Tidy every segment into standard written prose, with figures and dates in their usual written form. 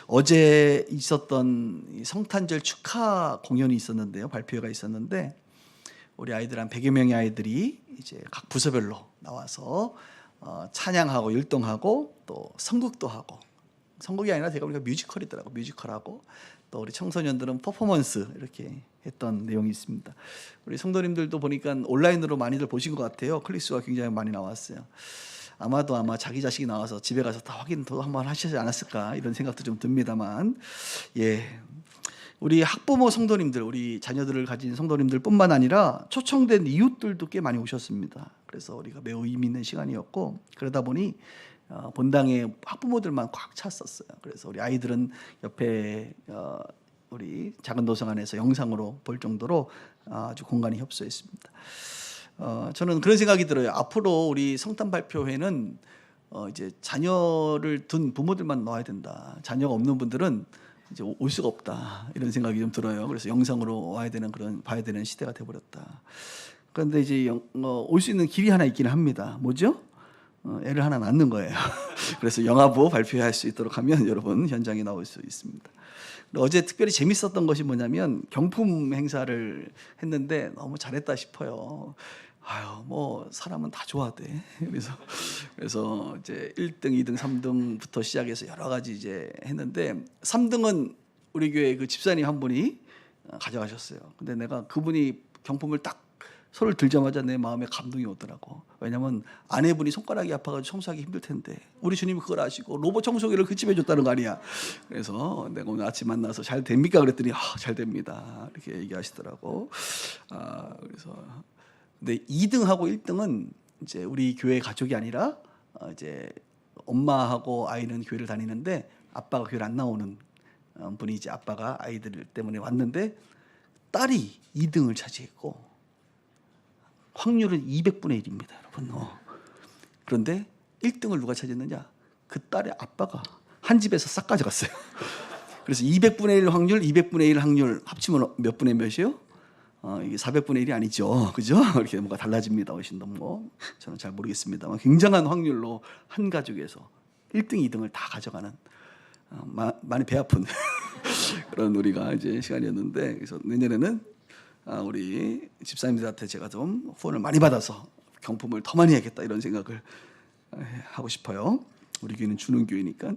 어제 있었던 이 성탄절 축하 공연이 있었는데요. 발표회가 있었는데 우리 아이들 한 100여 명의 아이들이 이제 각 부서별로 나와서 찬양하고 율동하고 또 선곡도 하고, 선곡이 아니라 제가 보니까 뮤지컬이더라고. 뮤지컬하고 또 우리 청소년들은 퍼포먼스 이렇게 했던 내용이 있습니다. 우리 성도님들도 보니까 온라인으로 많이들 보신 것 같아요. 클릭수가 굉장히 많이 나왔어요. 아마 자기 자식이 나와서 집에 가서 다 확인도 한번 하시지 않았을까 이런 생각도 좀 듭니다만, 예, 우리 학부모 성도님들, 우리 자녀들을 가진 성도님들뿐만 아니라 초청된 이웃들도 꽤 많이 오셨습니다. 그래서 우리가 매우 의미 있는 시간이었고, 그러다 보니 본당에 학부모들만 꽉 찼었어요. 그래서 우리 아이들은 옆에 우리 작은 도서관에서 영상으로 볼 정도로 아주 공간이 협소했습니다. 저는 그런 생각이 들어요. 앞으로 우리 성탄 발표회는 이제 자녀를 둔 부모들만 나와야 된다. 자녀가 없는 분들은 이제 올 수가 없다. 이런 생각이 좀 들어요. 그래서 영상으로 와야 되는, 그런 봐야 되는 시대가 돼버렸다. 그런데 이제 올 수 있는 길이 하나 있기는 합니다. 뭐죠? 애를 하나 낳는 거예요. 그래서 영화보 발표할 수 있도록 하면 여러분 현장에 나올 수 있습니다. 어제 특별히 재밌었던 것이 뭐냐면 경품 행사를 했는데 너무 잘했다 싶어요. 뭐 사람은 다 좋아하대. 그래서 이제 1등, 2등, 3등부터 시작해서 여러 가지 이제 했는데 3등은 우리 교회 그 집사님 한 분이 가져가셨어요. 근데 내가 그분이 경품을 딱 손을 들자마자 내 마음에 감동이 오더라고. 왜냐면 아내분이 손가락이 아파가지고 청소하기 힘들 텐데 우리 주님이 그걸 아시고 로봇 청소기를 그 집에 줬다는 거 아니야. 그래서 내가 오늘 아침 만나서 잘 됩니까? 그랬더니 잘 됩니다. 이렇게 얘기하시더라고. 그래서 근데 2등하고 1등은 이제 우리 교회 가족이 아니라 이제 엄마하고 아이는 교회를 다니는데 아빠가 교회를 안 나오는 분이 이제 아빠가 아이들 때문에 왔는데 딸이 2등을 차지했고 확률은 200분의 1입니다, 여러분. 그런데 1등을 누가 차지했느냐? 그 딸의 아빠가 한 집에서 싹 가져갔어요. 그래서 200분의 1 확률, 200분의 1 확률 합치면 몇 분의 몇이요? 이게 400분의 1이 아니죠. 그죠? 이렇게 뭐가 달라집니다. 훨씬 더 저는 잘 모르겠습니다만 굉장한 확률로 한 가족에서 1등, 2등을 다 가져가는 많이 배 아픈 그런 우리가 이제 시간이었는데, 그래서 내년에는 우리 집사님들한테 제가 좀 후원을 많이 받아서 경품을 더 많이 해야겠다 이런 생각을 하고 싶어요. 우리 교회는 주는 교회니까.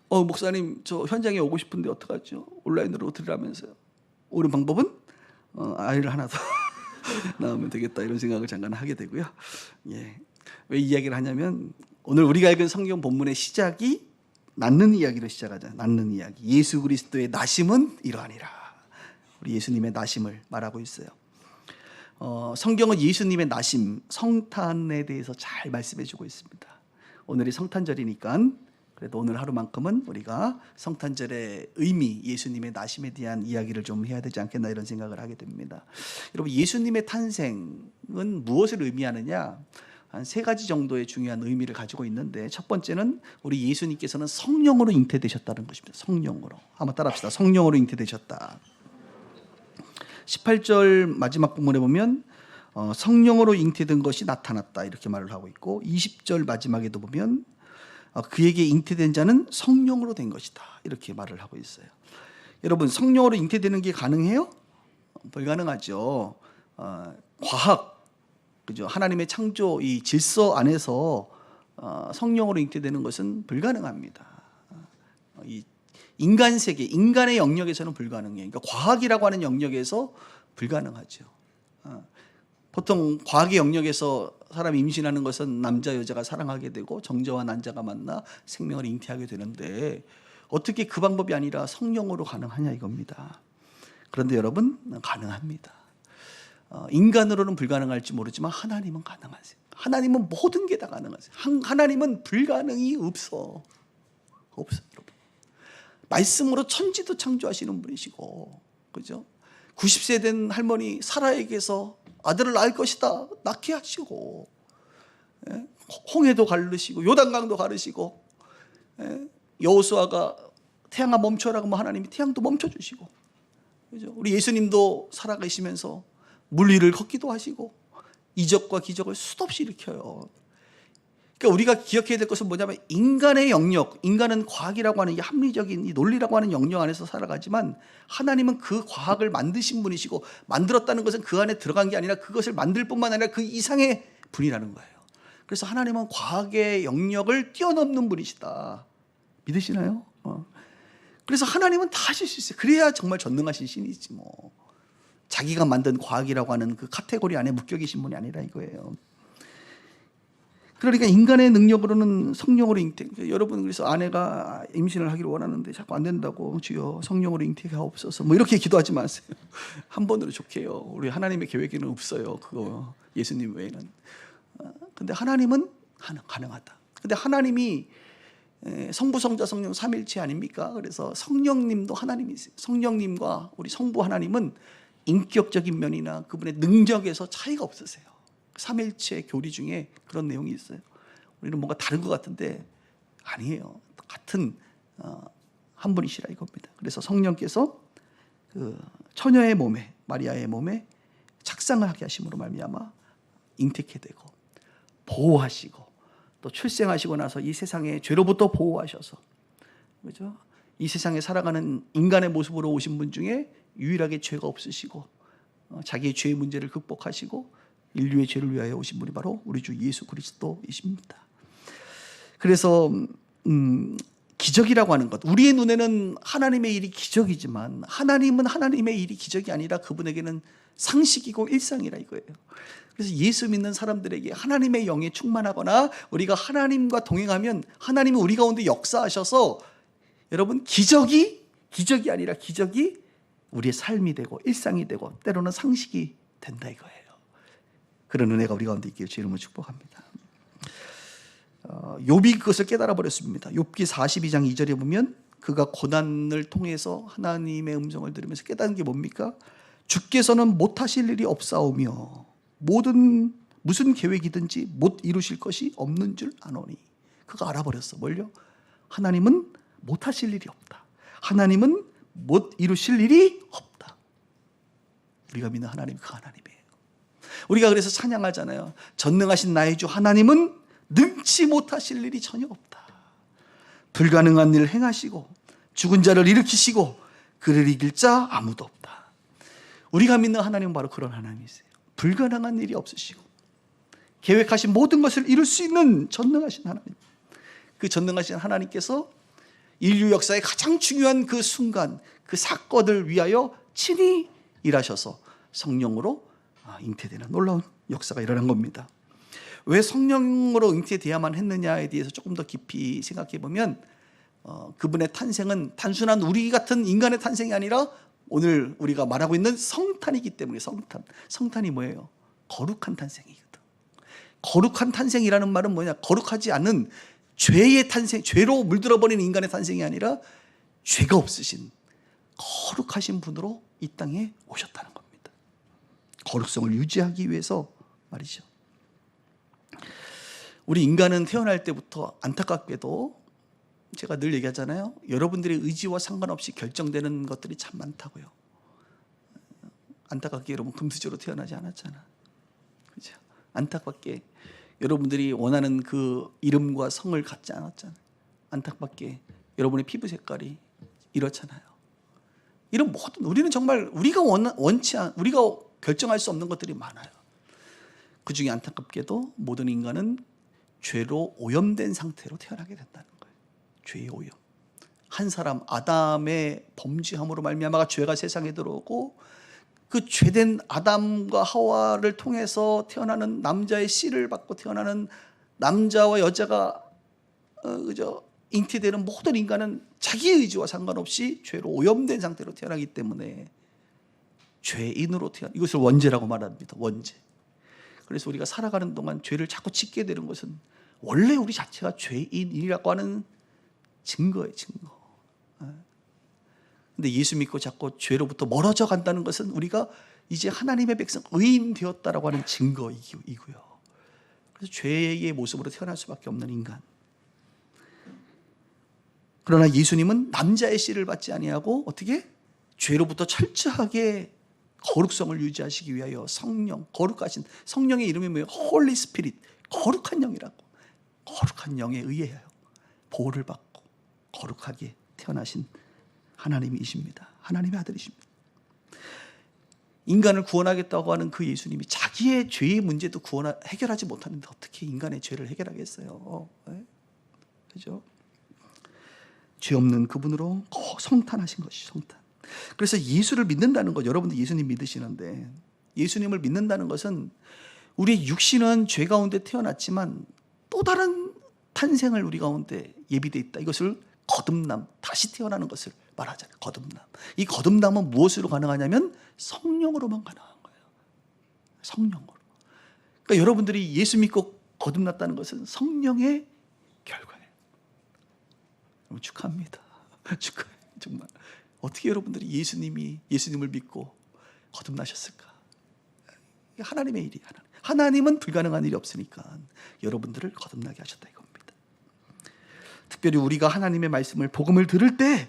목사님 저 현장에 오고 싶은데 어떡하죠? 온라인으로 드리라면서요. 옳은 방법은 아이를 하나 더 낳으면 되겠다 이런 생각을 잠깐 하게 되고요. 예. 왜 이야기를 하냐면 오늘 우리가 읽은 성경 본문의 시작이 낳는 이야기로 시작하잖아요. 낳는 이야기. 예수 그리스도의 나심은 이러하니라. 우리 예수님의 나심을 말하고 있어요. 성경은 예수님의 나심, 성탄에 대해서 잘 말씀해주고 있습니다. 오늘이 성탄절이니까 그래도 오늘 하루만큼은 우리가 성탄절의 의미, 예수님의 나심에 대한 이야기를 좀 해야 되지 않겠나 이런 생각을 하게 됩니다. 여러분, 예수님의 탄생은 무엇을 의미하느냐? 한 3가지 정도의 중요한 의미를 가지고 있는데, 첫 번째는 우리 예수님께서는 성령으로 잉태되셨다는 것입니다. 성령으로. 한번 따라합시다. 성령으로 잉태되셨다. 18절 마지막 부분에 보면 성령으로 잉태된 것이 나타났다 이렇게 말을 하고 있고, 20절 마지막에도 보면 그에게 잉태된 자는 성령으로 된 것이다 이렇게 말을 하고 있어요. 여러분, 성령으로 잉태되는 게 가능해요? 불가능하죠. 과학, 그죠? 하나님의 창조 이 질서 안에서 성령으로 잉태되는 것은 불가능합니다. 이 인간 세계, 인간의 영역에서는 불가능해요. 그러니까 과학이라고 하는 영역에서 불가능하죠. 보통 과학의 영역에서 사람이 임신하는 것은 남자 여자가 사랑하게 되고 정자와 난자가 만나 생명을 잉태하게 되는데 어떻게 그 방법이 아니라 성령으로 가능하냐 이겁니다. 그런데 여러분, 가능합니다. 인간으로는 불가능할지 모르지만 하나님은 가능하세요. 하나님은 모든 게 다 가능하세요. 하나님은 불가능이 없어요, 여러분. 말씀으로 천지도 창조하시는 분이시고, 그죠? 90세 된 할머니 사라에게서 아들을 낳을 것이다 낳게 하시고, 홍해도 가르시고 요단강도 가르시고, 여호수아가 태양아 멈춰라고 하면 하나님이 태양도 멈춰주시고, 그죠? 우리 예수님도 살아계시면서 물 위를 걷기도 하시고 이적과 기적을 수도 없이 일으켜요. 그러니까 우리가 기억해야 될 것은 뭐냐면 인간의 영역, 인간은 과학이라고 하는 이 합리적인 이 논리라고 하는 영역 안에서 살아가지만 하나님은 그 과학을 만드신 분이시고 만들었다는 것은 그 안에 들어간 게 아니라 그것을 만들 뿐만 아니라 그 이상의 분이라는 거예요. 그래서 하나님은 과학의 영역을 뛰어넘는 분이시다. 믿으시나요? 그래서 하나님은 다 하실 수 있어요. 그래야 정말 전능하신 신이지 뭐. 자기가 만든 과학이라고 하는 그 카테고리 안에 묶여 계신 분이 아니라 이거예요. 그러니까 인간의 능력으로는 성령으로 잉태. 여러분 그래서 아내가 임신을 하기를 원하는데 자꾸 안 된다고 주여 성령으로 잉태가 없어서 뭐 이렇게 기도하지 마세요. 한 번으로 좋게 해요. 우리 하나님의 계획에는 없어요. 그거 예수님 외에는. 근데 하나님은 가능하다. 근데 하나님이 성부 성자 성령 삼일체 아닙니까? 그래서 성령님도 하나님이세요. 성령님과 우리 성부 하나님은 인격적인 면이나 그분의 능력에서 차이가 없으세요. 삼일체 교리 중에 그런 내용이 있어요. 우리는 뭔가 다른 것 같은데 아니에요. 같은 한 분이시라 이겁니다. 그래서 성령께서 그 처녀의 몸에 마리아의 몸에 착상을 하게 하심으로 말미암아 잉태케 되고 보호하시고 또 출생하시고 나서 이 세상의 죄로부터 보호하셔서 그죠? 이 세상에 살아가는 인간의 모습으로 오신 분 중에 유일하게 죄가 없으시고 자기의 죄의 문제를 극복하시고 인류의 죄를 위하여 오신 분이 바로 우리 주 예수 그리스도이십니다. 그래서 기적이라고 하는 것, 우리의 눈에는 하나님의 일이 기적이지만 하나님은 하나님의 일이 기적이 아니라 그분에게는 상식이고 일상이라 이거예요. 그래서 예수 믿는 사람들에게 하나님의 영에 충만하거나 우리가 하나님과 동행하면 하나님은 우리 가운데 역사하셔서 여러분 기적이 아니라 기적이 우리의 삶이 되고 일상이 되고 때로는 상식이 된다 이거예요. 그런 은혜가 우리 가운데 있기를 주의 이름으로 축복합니다. 욥이 그것을 깨달아 버렸습니다. 욥기 42장 2절에 보면 그가 고난을 통해서 하나님의 음성을 들으면서 깨닫는 게 뭡니까? 주께서는 못하실 일이 없사오며 무슨 계획이든지 못 이루실 것이 없는 줄 아노니. 그가 알아버렸어. 뭘요? 하나님은 못하실 일이 없다. 하나님은 못 이루실 일이 없다. 우리가 믿는 하나님 그 하나님이에요. 우리가 그래서 찬양하잖아요. 전능하신 나의 주 하나님은 능치 못하실 일이 전혀 없다. 불가능한 일을 행하시고 죽은 자를 일으키시고 그를 이길 자 아무도 없다. 우리가 믿는 하나님은 바로 그런 하나님이세요. 불가능한 일이 없으시고 계획하신 모든 것을 이룰 수 있는 전능하신 하나님. 그 전능하신 하나님께서 인류 역사의 가장 중요한 그 순간, 그 사건을 위하여 친히 일하셔서 성령으로 잉태되는 놀라운 역사가 일어난 겁니다. 왜 성령으로 잉태돼야만 했느냐에 대해서 조금 더 깊이 생각해 보면 그분의 탄생은 단순한 우리 같은 인간의 탄생이 아니라 오늘 우리가 말하고 있는 성탄이기 때문에 성탄이 뭐예요? 거룩한 탄생이거든. 거룩한 탄생이라는 말은 뭐냐? 거룩하지 않은 죄의 탄생, 죄로 물들어버린 인간의 탄생이 아니라 죄가 없으신 거룩하신 분으로 이 땅에 오셨다는 겁니다. 거룩성을 유지하기 위해서 말이죠. 우리 인간은 태어날 때부터 안타깝게도 제가 늘 얘기하잖아요. 여러분들의 의지와 상관없이 결정되는 것들이 참 많다고요. 안타깝게 여러분 금수저로 태어나지 않았잖아. 그렇죠? 안타깝게 여러분들이 원하는 그 이름과 성을 갖지 않았잖아요. 안타깝게 여러분의 피부 색깔이 이렇잖아요. 이런 모든 우리는 정말 우리가 우리가 결정할 수 없는 것들이 많아요. 그 중에 안타깝게도 모든 인간은 죄로 오염된 상태로 태어나게 된다는 거예요. 죄의 오염. 한 사람 아담의 범죄함으로 말미암아 죄가 세상에 들어오고 그 죄된 아담과 하와를 통해서 태어나는 남자의 씨를 받고 태어나는 남자와 여자가 잉태되는 모든 인간은 자기의 의지와 상관없이 죄로 오염된 상태로 태어나기 때문에 죄인으로 이것을 원죄라고 말합니다. 원죄. 그래서 우리가 살아가는 동안 죄를 자꾸 짓게 되는 것은 원래 우리 자체가 죄인이라고 하는 증거예요. 증거. 근데 예수 믿고 자꾸 죄로부터 멀어져 간다는 것은 우리가 이제 하나님의 백성 의인 되었다라고 하는 증거이고요. 그래서 죄의 모습으로 태어날 수밖에 없는 인간. 그러나 예수님은 남자의 씨를 받지 아니하고 어떻게? 죄로부터 철저하게 거룩성을 유지하시기 위하여 성령, 거룩하신 성령의 이름이 뭐예요? 홀리 스피릿, 거룩한 영이라고. 거룩한 영에 의해요. 보호를 받고 거룩하게 태어나신 하나님이십니다. 하나님의 아들이십니다. 인간을 구원하겠다고 하는 그 예수님이 자기의 죄의 문제도 해결하지 못하는데 어떻게 인간의 죄를 해결하겠어요? 그죠? 죄 없는 그분으로 성탄하신 것이 성탄. 그래서 예수를 믿는다는 것, 여러분들 예수님 믿으시는데 예수님을 믿는다는 것은 우리의 육신은 죄 가운데 태어났지만 또 다른 탄생을 우리 가운데 예비되어 있다. 이것을 거듭남, 다시 태어나는 것을 말하잖아요. 거듭남. 이 거듭남은 무엇으로 가능하냐면 성령으로만 가능한 거예요. 성령으로. 그러니까 여러분들이 예수 믿고 거듭났다는 것은 성령의 결과예요. 여러분 축하합니다. 축하해요. 정말. 어떻게 여러분들이 예수님을 믿고 거듭나셨을까? 하나님의 일이 하나님은 불가능한 일이 없으니까 여러분들을 거듭나게 하셨다 이겁니다. 특별히 우리가 하나님의 말씀을 복음을 들을 때,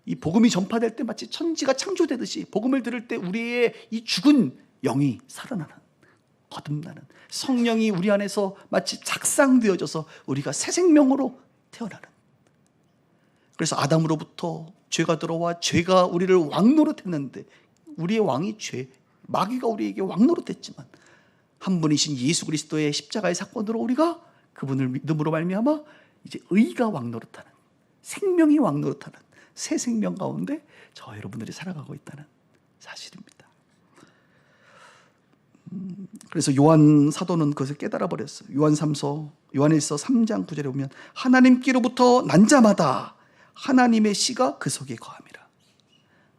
이 복음이 전파될 때 마치 천지가 창조되듯이 복음을 들을 때 우리의 이 죽은 영이 살아나는, 거듭나는, 성령이 우리 안에서 마치 작상되어져서 우리가 새 생명으로 태어나는. 그래서 아담으로부터 죄가 들어와 죄가 우리를 왕노릇했는데 우리의 왕이 죄, 마귀가 우리에게 왕노릇했지만 한 분이신 예수 그리스도의 십자가의 사건으로 우리가 그분을 믿음으로 말미암아 이제 의가 왕노릇하는, 생명이 왕노릇하는 새 생명 가운데 저 여러분들이 살아가고 있다는 사실입니다. 그래서 요한 사도는 그것을 깨달아 버렸어요. 요한일서 3장 9절에 보면 하나님께로부터 난 자마다 하나님의 씨가 그 속에 거함이라.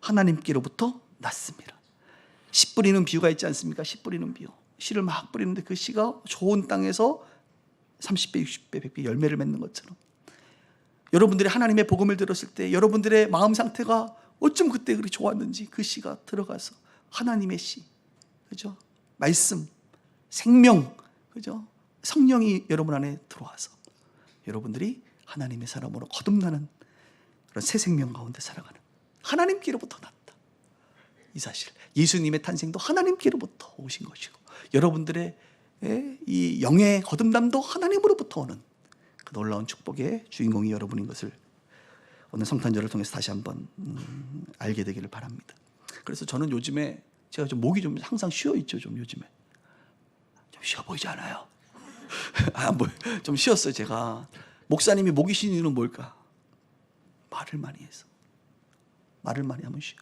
하나님께로부터 났습니다. 씨 뿌리는 비유가 있지 않습니까? 씨 뿌리는 비유. 씨를 막 뿌리는데 그 씨가 좋은 땅에서 30배, 60배, 100배 열매를 맺는 것처럼 여러분들이 하나님의 복음을 들었을 때 여러분들의 마음 상태가 어쩜 그때 그렇게 좋았는지 그 씨가 들어가서 하나님의 씨, 그죠? 말씀, 생명, 그죠? 성령이 여러분 안에 들어와서 여러분들이 하나님의 사람으로 거듭나는 그런 새 생명 가운데 살아가는, 하나님께로부터 났다. 이 사실, 예수님의 탄생도 하나님께로부터 오신 것이고 여러분들의 이 영의 거듭남도 하나님으로부터 오는 그 놀라운 축복의 주인공이 여러분인 것을 오늘 성탄절을 통해서 다시 한번 알게 되기를 바랍니다. 그래서 저는 요즘에 제가 좀 목이 좀 항상 쉬어 있죠. 좀 요즘에 좀 쉬어 보이지 않아요? 좀 쉬었어요. 제가 목사님이 목이 쉬는 이유는 뭘까? 말을 많이 해서. 말을 많이 하면 쉬어.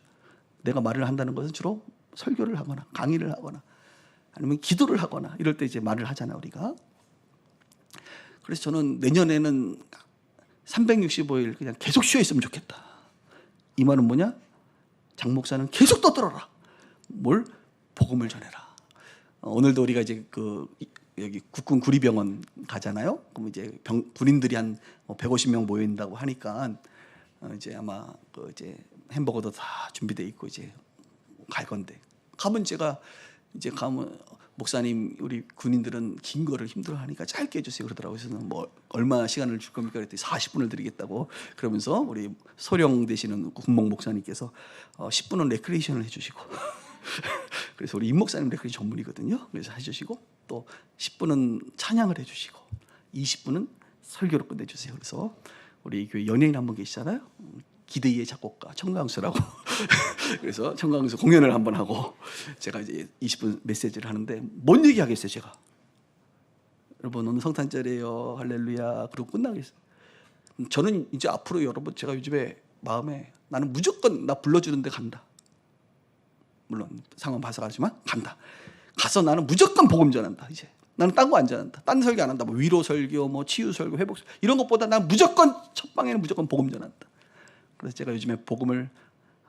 내가 말을 한다는 것은 주로 설교를 하거나 강의를 하거나 아니면 기도를 하거나 이럴 때 이제 말을 하잖아요, 우리가. 그래서 저는 내년에는 365일 그냥 계속 쉬어 있으면 좋겠다. 이 말은 뭐냐? 장 목사는 계속 떠들어라. 뭘? 복음을 전해라. 오늘도 우리가 이제 여기 국군 구리병원 가잖아요. 그럼 이제 군인들이 한 150명 모여 있다고 하니까 이제 아마 이제 햄버거도 다 준비돼 있고 이제 갈 건데 가면 제가 이제 가면 목사님 우리 군인들은 긴 거를 힘들어하니까 짧게 해주세요 그러더라고요. 그래서 뭐 얼마 시간을 줄 겁니까? 그랬더니 40분을 드리겠다고 그러면서 우리 소령 되시는 군목 목사님께서 10분은 레크레이션을 해주시고 그래서 우리 임 목사님 레크레이션 전문이거든요. 그래서 해주시고 또 10분은 찬양을 해주시고 20분은 설교로 끝내주세요. 그래서 우리 교회 연예인 한 분 계시잖아요. 기대희의 작곡가 청강수라고 그래서 청강수 공연을 한번 하고 제가 이제 20분 메시지를 하는데 뭔 얘기 하겠어요 제가. 여러분 오늘 성탄절이에요 할렐루야 그러고 끝나겠어요. 저는 이제 앞으로 여러분 제가 요즘에 마음에 나는 무조건 나 불러주는데 간다. 물론 상황 봐서 가지만 간다. 가서 나는 무조건 복음 전한다. 이제 나는 딴 거 안 전한다. 딴 설교 안 한다. 뭐 위로 설교, 뭐 치유 설교, 회복 설교 이런 것보다 난 무조건 첫 방에는 무조건 복음 전한다. 그래서 제가 요즘에 복음을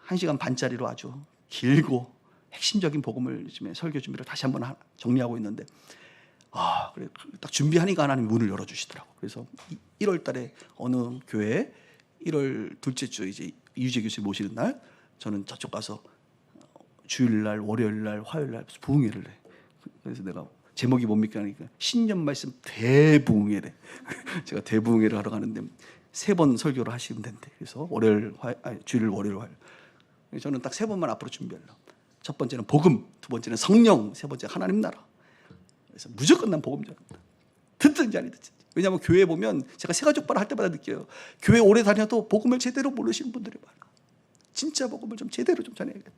1시간 반짜리로 아주 길고 핵심적인 복음을 요즘에 설교 준비를 다시 한번 정리하고 있는데 그래 딱 준비하니까 하나님이 문을 열어주시더라고. 그래서 1월 달에 어느 교회에 1월 둘째 주 이제 이유재 교수님 모시는 날 저는 저쪽 가서 주일날, 월요일날, 화요일날 부흥회를 해. 그래서 내가 제목이 뭡니까? 그러니까 신년 말씀 대부흥회래. 제가 대부흥회를 하러 가는데 3번 설교를 하시면 된대. 그래서 주일, 월요일, 화요일. 저는 딱 3번만 앞으로 준비하려고. 첫 번째는 복음, 두 번째는 성령, 세 번째 하나님 나라. 그래서 무조건 난 복음 전한다. 듣든지 아니 듣든지. 왜냐하면 교회 보면 제가 새가족발 할 때마다 느껴요. 교회 오래 다녀도 복음을 제대로 모르시는 분들이 많아. 진짜 복음을 좀 제대로 좀 전해야겠다.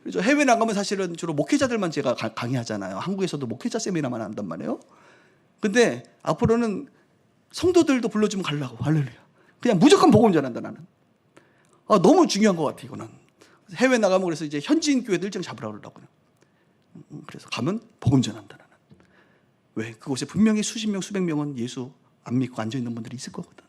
그래서 해외 나가면 사실은 주로 목회자들만 제가 강의하잖아요. 한국에서도 목회자 세미나만 한단 말이에요. 근데 앞으로는 성도들도 불러주면 가려고. 할렐루야. 그냥 무조건 복음 전한다 나는. 너무 중요한 것 같아 이거는. 해외 나가면 그래서 이제 현지인 교회들 일정 잡으라고 그러더라고요. 그래서 가면 복음 전한다 나는. 왜? 그곳에 분명히 수십 명 수백 명은 예수 안 믿고 앉아있는 분들이 있을 거거든.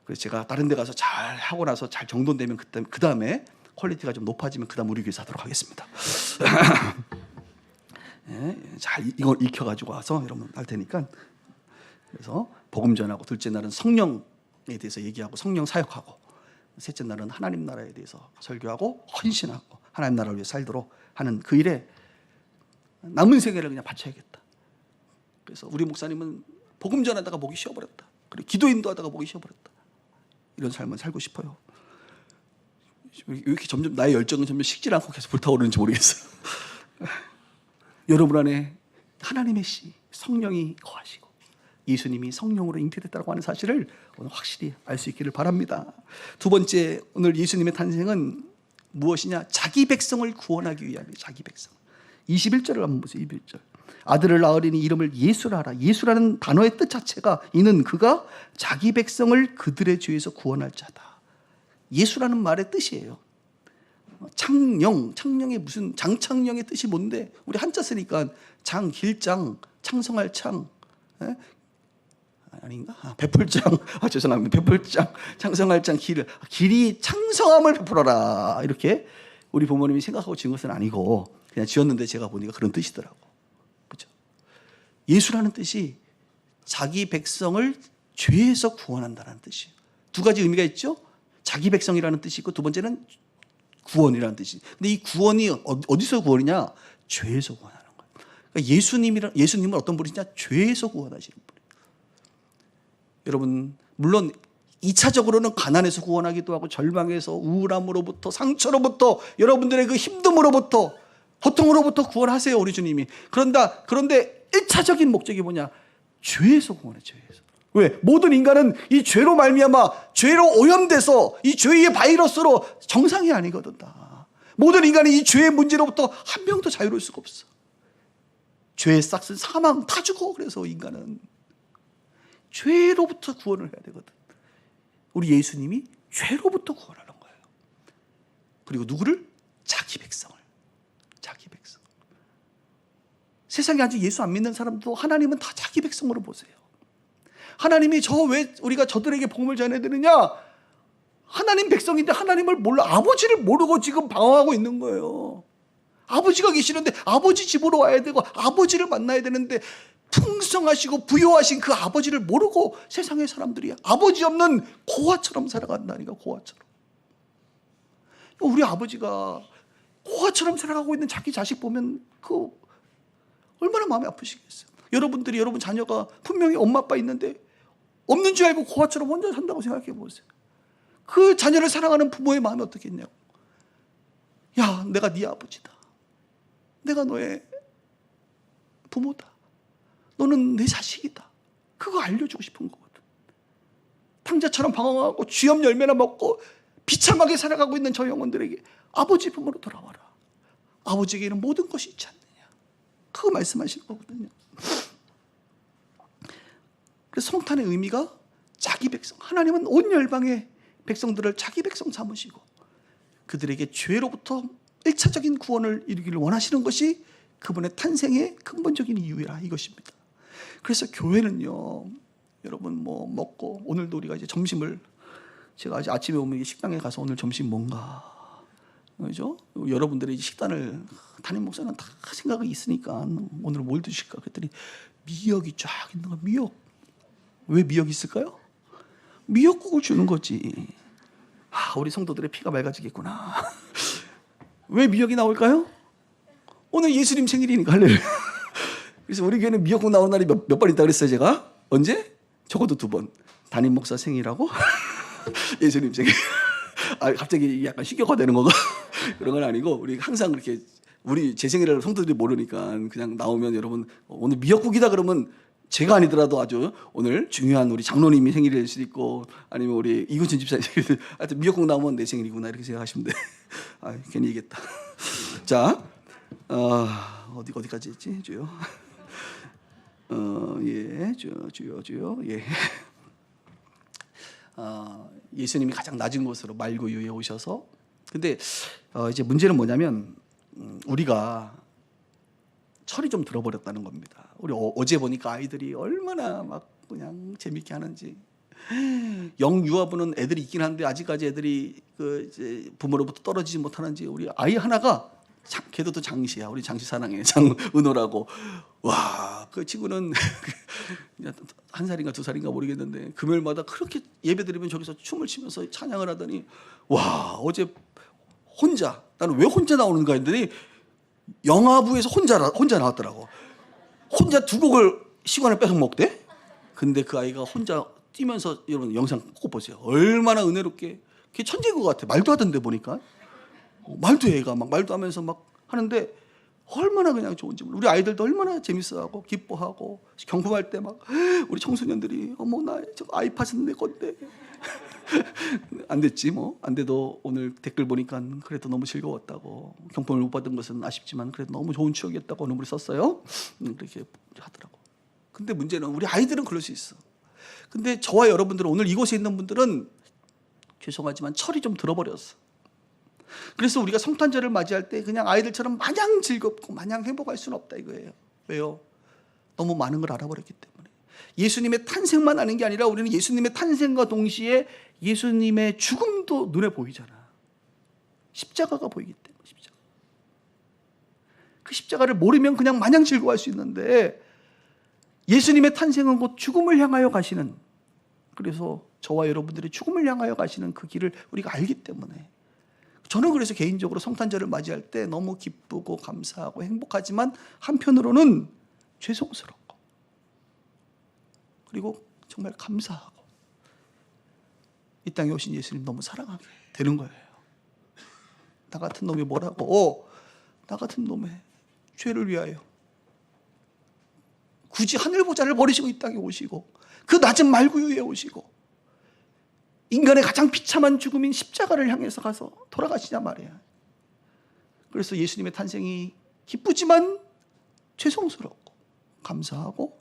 그래서 제가 다른 데 가서 잘 하고 나서 잘 정돈되면 그 다음에 퀄리티가 좀 높아지면 그 다음 우리 교회에서 하도록 하겠습니다. 네, 잘 이걸 익혀가지고 와서 여러분 할 테니까. 그래서 복음 전하고, 둘째 날은 성령에 대해서 얘기하고 성령 사역하고, 셋째 날은 하나님 나라에 대해서 설교하고 헌신하고 하나님 나라를 위해 살도록 하는 그 일에 남은 생애를 그냥 바쳐야겠다. 그래서 우리 목사님은 복음 전하다가 목이 쉬어버렸다. 그리고 기도 인도하다가 목이 쉬어버렸다. 이런 삶을 살고 싶어요. 왜 이렇게 점점 나의 열정은 점점 식지 않고 계속 불타오르는지 모르겠어요. 여러분 안에 하나님의 씨 성령이 거하시고 예수님이 성령으로 잉태됐다고 하는 사실을 오늘 확실히 알 수 있기를 바랍니다. 두 번째, 오늘 예수님의 탄생은 무엇이냐? 자기 백성을 구원하기 위함이에요. 자기 백성. 21절을 한번 보세요. 21절. 아들을 낳으리니 이름을 예수라 하라. 예수라는 단어의 뜻 자체가 이는 그가 자기 백성을 그들의 죄에서 구원할 자다. 예수라는 말의 뜻이에요. 창령의 무슨 장창령의 뜻이 뭔데? 우리 한자 쓰니까 장, 길장, 창성할 창, 아닌가? 베풀장. 죄송합니다. 베풀장, 창성할 장, 길이 창성함을 베풀어라. 이렇게 우리 부모님이 생각하고 지은 것은 아니고 그냥 지었는데 제가 보니까 그런 뜻이더라고. 그렇죠? 예수라는 뜻이 자기 백성을 죄에서 구원한다는 뜻이에요. 두 가지 의미가 있죠. 자기 백성이라는 뜻이 있고, 두 번째는 구원이라는 뜻이. 근데 이 구원이 어디서 구원이냐? 죄에서 구원하는 거예요. 그러니까 예수님은 어떤 분이냐? 죄에서 구원하시는 분이에요. 여러분, 물론 2차적으로는 가난에서 구원하기도 하고, 절망에서, 우울함으로부터, 상처로부터, 여러분들의 그 힘듦으로부터, 고통으로부터 구원하세요, 우리 주님이. 그런데 1차적인 목적이 뭐냐? 죄에서 구원해, 죄에서. 왜? 모든 인간은 이 죄로 말미암아 죄로 오염돼서 이 죄의 바이러스로 정상이 아니거든 다. 모든 인간이 이 죄의 문제로부터 한 명도 자유로울 수가 없어. 죄의 싹은 사망, 다 죽어. 그래서 인간은 죄로부터 구원을 해야 되거든. 우리 예수님이 죄로부터 구원하는 거예요. 그리고 누구를? 자기 백성을. 자기 백성. 세상에 아직 예수 안 믿는 사람도 하나님은 다 자기 백성으로 보세요. 하나님이 왜 우리가 저들에게 복음을 전해드느냐? 하나님 백성인데 하나님을 몰라, 아버지를 모르고 지금 방황하고 있는 거예요. 아버지가 계시는데 아버지 집으로 와야 되고 아버지를 만나야 되는데, 풍성하시고 부요하신 그 아버지를 모르고 세상의 사람들이 아버지 없는 고아처럼 살아간다니까. 고아처럼. 우리 아버지가 고아처럼 살아가고 있는 자기 자식 보면 그 얼마나 마음이 아프시겠어요. 여러분들이 여러분 자녀가 분명히 엄마 아빠 있는데 없는 줄 알고 고아처럼 혼자 산다고 생각해 보세요. 그 자녀를 사랑하는 부모의 마음이 어떻겠냐고. 야, 내가 네 아버지다. 내가 너의 부모다. 너는 내 자식이다. 그거 알려주고 싶은 거거든. 탕자처럼 방황하고 쥐염 열매나 먹고 비참하게 살아가고 있는 저 영혼들에게 아버지 품으로 돌아와라. 아버지에게는 모든 것이 있지 않느냐. 그거 말씀하시는 거거든요. 그래서 성탄의 의미가 자기 백성. 하나님은 온 열방의 백성들을 자기 백성 삼으시고 그들에게 죄로부터 1차적인 구원을 이루기를 원하시는 것이 그분의 탄생의 근본적인 이유라 이것입니다. 그래서 교회는요, 여러분 먹고, 오늘도 우리가 이제 점심을, 제가 아직 아침에 오면 식당에 가서 오늘 점심 뭔가, 그죠? 여러분들의 식단을 담임 목사는 다 생각이 있으니까 오늘 뭘 드실까 그랬더니 미역이 쫙 있는 거. 미역. 왜 미역이 있을까요? 미역국을 주는 거지. 우리 성도들의 피가 맑아지겠구나. 왜 미역이 나올까요? 오늘 예수님 생일이니까. 할렐루야. 그래서 우리 교회는 미역국 나오는 날이 몇 번 있다고 그랬어요, 제가? 언제? 적어도 2번. 담임 목사 생일하고 예수님 생일. 갑자기 약간 신격화 되는 건가? 그런 건 아니고, 우리 항상 그렇게 우리 제 생일을 성도들이 모르니까 그냥 나오면 여러분 오늘 미역국이다 그러면 제가 아니더라도 아주 오늘 중요한 우리 장로님이 생일일 수도 있고 아니면 우리 이구준 집사님 하여튼 미역국 나오면 내 생일이구나 이렇게 생각하시면 돼. 아, 괜히 얘기했다. 자, 어디까지 했지? 주요. 예, 주요. 예. 예수님이 가장 낮은 곳으로 말구유에 오셔서 근데 이제 문제는 뭐냐면 우리가 철이 좀 들어버렸다는 겁니다. 우리 어제 보니까 아이들이 얼마나 막 그냥 재밌게 하는지. 영유아부는 애들이 있긴 한데 아직까지 애들이 그 이제 부모로부터 떨어지지 못하는지 우리 아이 하나가 걔도 또 장시야. 우리 장시 사랑해. 장은호라고. 와, 그 친구는 한 살인가 두 살인가 모르겠는데 금요일마다 그렇게 예배 드리면 저기서 춤을 추면서 찬양을 하더니 와, 어제 혼자 나는 왜 혼자 나오는가 했더니 영화부에서 혼자 나왔더라고. 혼자 두 곡을 시간을 뺏어 먹대. 근데 그 아이가 혼자 뛰면서 여러분 영상 꼭 보세요. 얼마나 은혜롭게. 걔 천재인 것 같아. 말도 하던데 보니까. 말도 해. 애가 막 말도 하면서 막 하는데 얼마나 그냥 좋은지 몰라. 우리 아이들도 얼마나 재밌어하고 기뻐하고 경품할 때 막 우리 청소년들이 어머 나 저 아이팟은 내 건데 안 됐지 뭐. 안 돼도 오늘 댓글 보니까 그래도 너무 즐거웠다고. 경품을 못 받은 것은 아쉽지만 그래도 너무 좋은 추억이었다고 오늘 우리 썼어요. 그렇게 하더라고. 근데 문제는 우리 아이들은 그럴 수 있어. 근데 저와 여러분들은 오늘 이곳에 있는 분들은 죄송하지만 철이 좀 들어버렸어. 그래서 우리가 성탄절을 맞이할 때 그냥 아이들처럼 마냥 즐겁고 마냥 행복할 수는 없다 이거예요. 왜요? 너무 많은 걸 알아버렸기 때문에. 예수님의 탄생만 아는 게 아니라 우리는 예수님의 탄생과 동시에 예수님의 죽음도 눈에 보이잖아. 십자가가 보이기 때문에. 십자가. 그 십자가를 모르면 그냥 마냥 즐거워할 수 있는데 예수님의 탄생은 곧 죽음을 향하여 가시는, 그래서 저와 여러분들이 죽음을 향하여 가시는 그 길을 우리가 알기 때문에 저는 그래서 개인적으로 성탄절을 맞이할 때 너무 기쁘고 감사하고 행복하지만 한편으로는 죄송스럽고 그리고 정말 감사하고 이 땅에 오신 예수님 너무 사랑하게 되는 거예요. 나 같은 놈이 뭐라고? 나 같은 놈의 죄를 위하여 굳이 하늘 보좌를 버리시고 이 땅에 오시고 그 낮은 말구유에 오시고 인간의 가장 비참한 죽음인 십자가를 향해서 가서 돌아가시냐 말이야. 그래서 예수님의 탄생이 기쁘지만 죄송스럽고 감사하고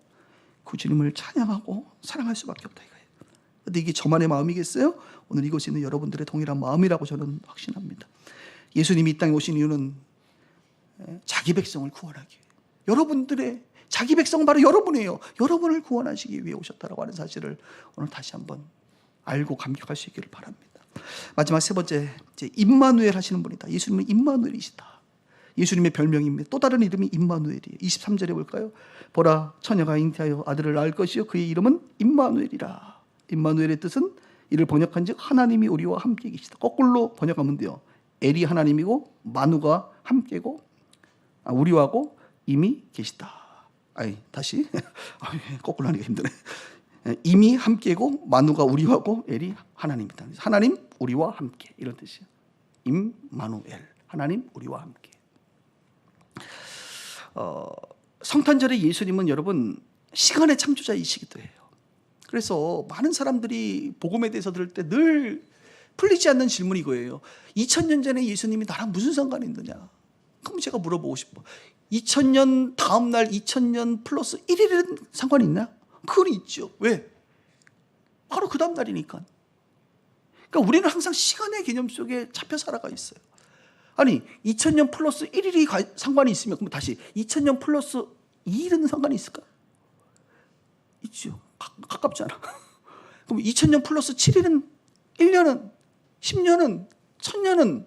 그 주님을 찬양하고 사랑할 수밖에 없다 이거예요. 그런데 이게 저만의 마음이겠어요? 오늘 이곳에 있는 여러분들의 동일한 마음이라고 저는 확신합니다. 예수님이 이 땅에 오신 이유는 자기 백성을 구원하기 위해, 여러분들의 자기 백성 바로 여러분이에요. 여러분을 구원하시기 위해 오셨다라고 하는 사실을 오늘 다시 한번 알고 감격할 수 있기를 바랍니다. 마지막 세 번째, 임마누엘 하시는 분이다. 예수님은 임마누엘이시다. 예수님의 별명입니다. 또 다른 이름이 임마누엘이에요. 23절에 볼까요? 보라, 처녀가 잉태하여 아들을 낳을 것이요 그의 이름은 임마누엘이라. 임마누엘의 뜻은 이를 번역한즉 하나님이 우리와 함께 계시다. 거꾸로 번역하면 돼요. 엘이 하나님이고 마누가 함께고 우리와고 이미 계시다. 다시 거꾸로 하니까 힘드네. 이미 함께고 마누가 우리와고 엘이 하나님이다. 하나님 우리와 함께 이런 뜻이에요. 임마누엘, 하나님 우리와 함께. 성탄절의 예수님은 여러분 시간의 창조자이시기도 해요. 그래서 많은 사람들이 복음에 대해서 들을 때 늘 풀리지 않는 질문이 이거예요. 2000년 전에 예수님이 나랑 무슨 상관이 있느냐? 그럼 제가 물어보고 싶어. 2000년 다음 날 2000년 플러스 1일은 상관이 있나? 그건 있죠. 왜? 바로 그 다음 날이니까. 그러니까 우리는 항상 시간의 개념 속에 잡혀 살아가 있어요. 아니 2000년 플러스 1일이 상관이 있으면 그럼 다시 2000년 플러스 2일은 상관이 있을까? 있죠. 가깝잖아. 그럼 2000년 플러스 7일은 1년은 10년은 1000년은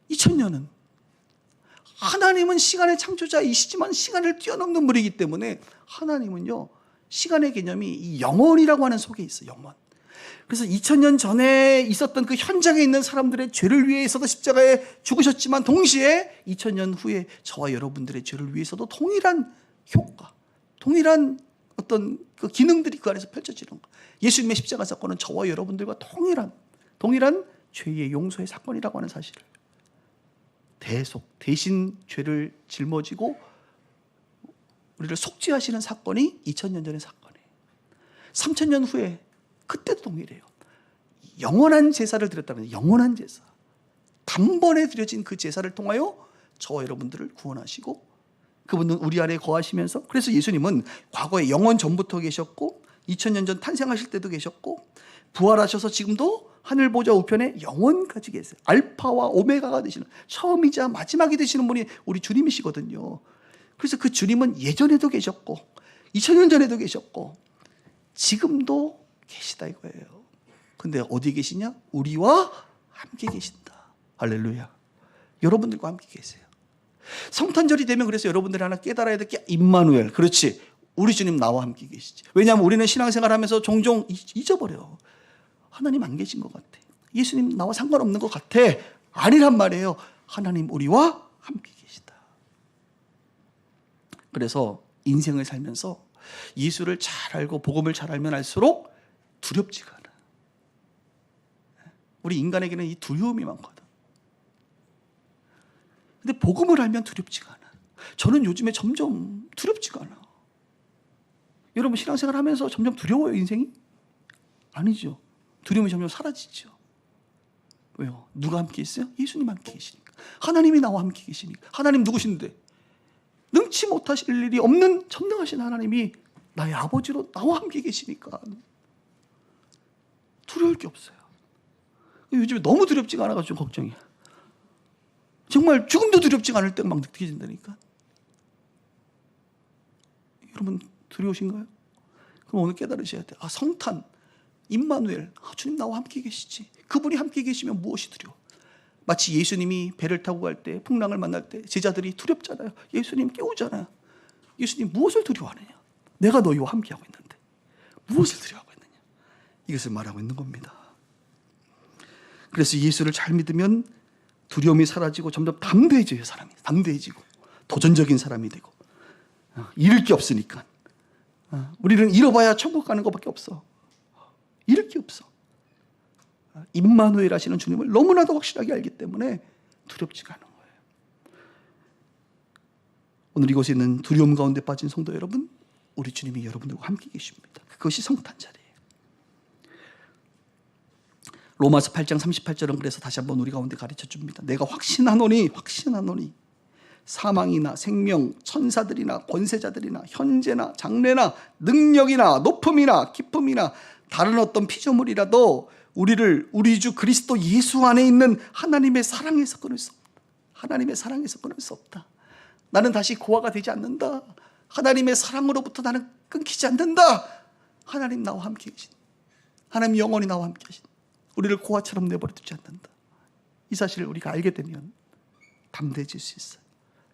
2000년은 하나님은 시간의 창조자이시지만 시간을 뛰어넘는 분이기 때문에 하나님은요 시간의 개념이 이 영원이라고 하는 속에 있어요. 영원. 그래서 2000년 전에 있었던 그 현장에 있는 사람들의 죄를 위해서도 십자가에 죽으셨지만 동시에 2000년 후에 저와 여러분들의 죄를 위해서도 동일한 효과, 동일한 어떤 그 기능들이 그 안에서 펼쳐지는 거. 예수님의 십자가 사건은 저와 여러분들과 동일한 죄의 용서의 사건이라고 하는 사실을 대신 죄를 짊어지고 우리를 속죄하시는 사건이 2000년 전의 사건이에요. 3000년 후에 그때도 동일해요. 영원한 제사를 드렸다면 영원한 제사, 단번에 드려진 그 제사를 통하여 저와 여러분들을 구원하시고 그분은 우리 안에 거하시면서, 그래서 예수님은 과거에 영원 전부터 계셨고 2000년 전 탄생하실 때도 계셨고 부활하셔서 지금도 하늘 보좌 우편에 영원까지 계세요. 알파와 오메가가 되시는, 처음이자 마지막이 되시는 분이 우리 주님이시거든요. 그래서 그 주님은 예전에도 계셨고 2000년 전에도 계셨고 지금도 계시다 이거예요. 근데 어디 계시냐? 우리와 함께 계신다. 할렐루야. 여러분들과 함께 계세요. 성탄절이 되면 그래서 여러분들이 하나 깨달아야 될 게 임마누엘. 그렇지. 우리 주님 나와 함께 계시지. 왜냐하면 우리는 신앙생활 하면서 종종 잊어버려. 하나님 안 계신 것 같아. 예수님 나와 상관없는 것 같아. 아니란 말이에요. 하나님 우리와 함께 계시다. 그래서 인생을 살면서 예수를 잘 알고 복음을 잘 알면 알수록 두렵지가 않아. 우리 인간에게는 이 두려움이 많거든. 근데 복음을 알면 두렵지가 않아. 저는 요즘에 점점 두렵지가 않아. 여러분 신앙생활 하면서 점점 두려워요 인생이? 아니죠. 두려움이 점점 사라지죠. 왜요? 누가 함께 있어요? 예수님 함께 계시니까. 하나님이 나와 함께 계시니까. 하나님 누구신데? 능치 못하실 일이 없는 전능하신 하나님이 나의 아버지로 나와 함께 계시니까 두려울 게 없어요. 요즘에 너무 두렵지가 않아가지고 걱정이야. 정말 죽음도 두렵지가 않을 때가 막 느껴진다니까. 여러분 두려우신가요? 그럼 오늘 깨달으셔야 돼요. 아, 성탄, 임마누엘, 주님 나와 함께 계시지. 그분이 함께 계시면 무엇이 두려워? 마치 예수님이 배를 타고 갈 때, 풍랑을 만날 때 제자들이 두렵잖아요. 예수님 깨우잖아요. 예수님 무엇을 두려워하느냐? 내가 너희와 함께하고 있는데 무엇을 두려워하고 있느냐? 이것을 말하고 있는 겁니다. 그래서 예수를 잘 믿으면 두려움이 사라지고 점점 담대해져요. 사람이 담대해지고 도전적인 사람이 되고, 잃을 게 없으니까. 우리는 잃어봐야 천국 가는 것밖에 없어. 잃을 게 없어. 임마누엘 하시는 주님을 너무나도 확실하게 알기 때문에 두렵지가 않은 거예요. 오늘 이곳에 있는 두려움 가운데 빠진 성도 여러분, 우리 주님이 여러분들과 함께 계십니다. 그것이 성탄절이에요. 로마서 8장 38절은 그래서 다시 한번 우리 가운데 가르쳐 줍니다. 내가 확신하노니 사망이나 생명, 천사들이나 권세자들이나 현재나 장래나 능력이나 높음이나 깊음이나 다른 어떤 피조물이라도 우리 주 그리스도 예수 안에 있는 하나님의 사랑에서 끊을 수 없다. 하나님의 사랑에서 끊을 수 없다. 나는 다시 고아가 되지 않는다. 하나님의 사랑으로부터 나는 끊기지 않는다. 하나님 나와 함께 계신, 하나님 영원히 나와 함께 계신, 우리를 고아처럼 내버려 두지 않는다. 이 사실을 우리가 알게 되면 담대해질 수 있어요.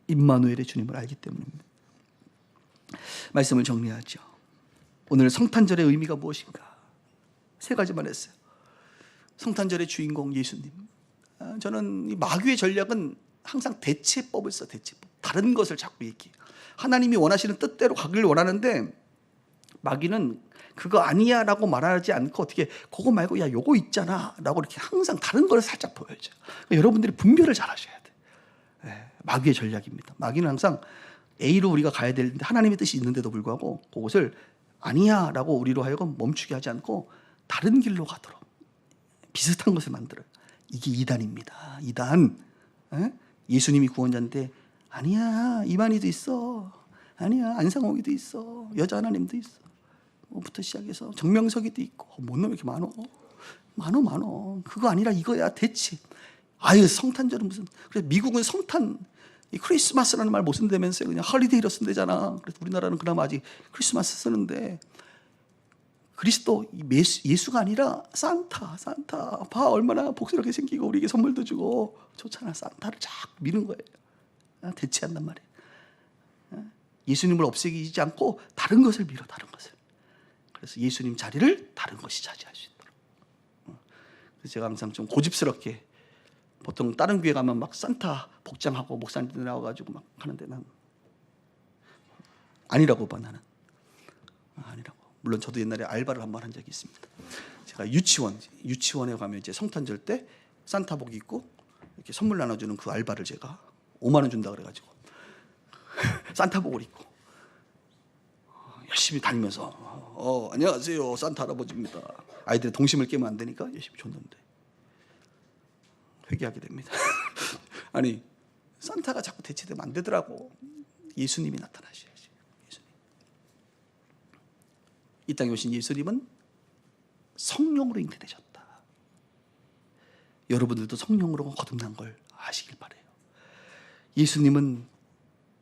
임마누엘의 주님을 알기 때문입니다. 말씀을 정리하죠. 오늘 성탄절의 의미가 무엇인가? 세 가지만 했어요. 성탄절의 주인공 예수님. 저는 이 마귀의 전략은 항상 대체법을 써. 대체법. 다른 것을 자꾸 얘기해요. 하나님이 원하시는 뜻대로 가기를 원하는데 마귀는 그거 아니야 라고 말하지 않고 어떻게 그거 말고 야 요거 있잖아 라고 이렇게 항상 다른 걸 살짝 보여줘요. 그러니까 여러분들이 분별을 잘 하셔야 돼요. 네, 마귀의 전략입니다. 마귀는 항상 A로 우리가 가야 되는데 하나님의 뜻이 있는데도 불구하고 그것을 아니야 라고 우리로 하여금 멈추게 하지 않고 다른 길로 가도록 비슷한 것을 만들어요. 이게 이단입니다. 이단. 예수님이 구원자인데 아니야 이만희도 있어, 아니야 안상홍이도 있어, 여자 하나님도 있어, 부터 시작해서 정명석이도 있고 뭔 놈 이렇게 많어. 그거 아니라 이거야 대체. 아유 성탄절은 무슨. 그래서 미국은 성탄, 크리스마스라는 말 못 쓴다면서요. 그냥 헐리데이로 쓴대잖아. 그래서 우리나라는 그나마 아직 크리스마스 쓰는데 그리스도 예수가 아니라 산타. 봐 얼마나 복스럽게 생기고 우리에게 선물도 주고 좋잖아. 산타를 자꾸 미는 거예요. 대체한단 말이에요. 예수님을 없애기지 않고 다른 것을 밀어. 다른 것을. 그래서 예수님 자리를 다른 것이 차지할 수 있도록. 그래서 제가 항상 좀 고집스럽게, 보통 다른 교회 가면 막 산타 복장하고 목사님들 나와가지고 막 하는데 난 아니라고 봐. 나는 아니라고. 물론 저도 옛날에 알바를 한번 한 적이 있습니다. 제가 유치원에 가면 이제 성탄절 때 산타복 입고 이렇게 선물 나눠주는 그 알바를 제가 5만 원 준다 그래가지고 산타복을 입고 열심히 다니면서 안녕하세요 산타 할아버지입니다. 아이들의 동심을 깨면 안 되니까 열심히 줬는데 회개하게 됩니다. 아니 산타가 자꾸 대체되면 안 되더라고. 예수님이 나타나셔야지. 예수님. 이 땅에 오신 예수님은 성령으로 잉태되셨다. 여러분들도 성령으로 거듭난 걸 아시길 바래요. 예수님은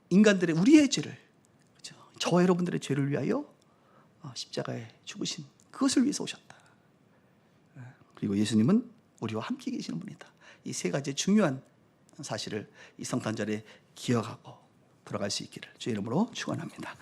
인간들의 우리의 죄를, 그렇죠? 저와 여러분들의 죄를 위하여 십자가에 죽으신 그것을 위해서 오셨다. 그리고 예수님은 우리와 함께 계시는 분이다. 이 세 가지 중요한 사실을 이 성탄절에 기억하고 돌아갈 수 있기를 주의 이름으로 축원합니다.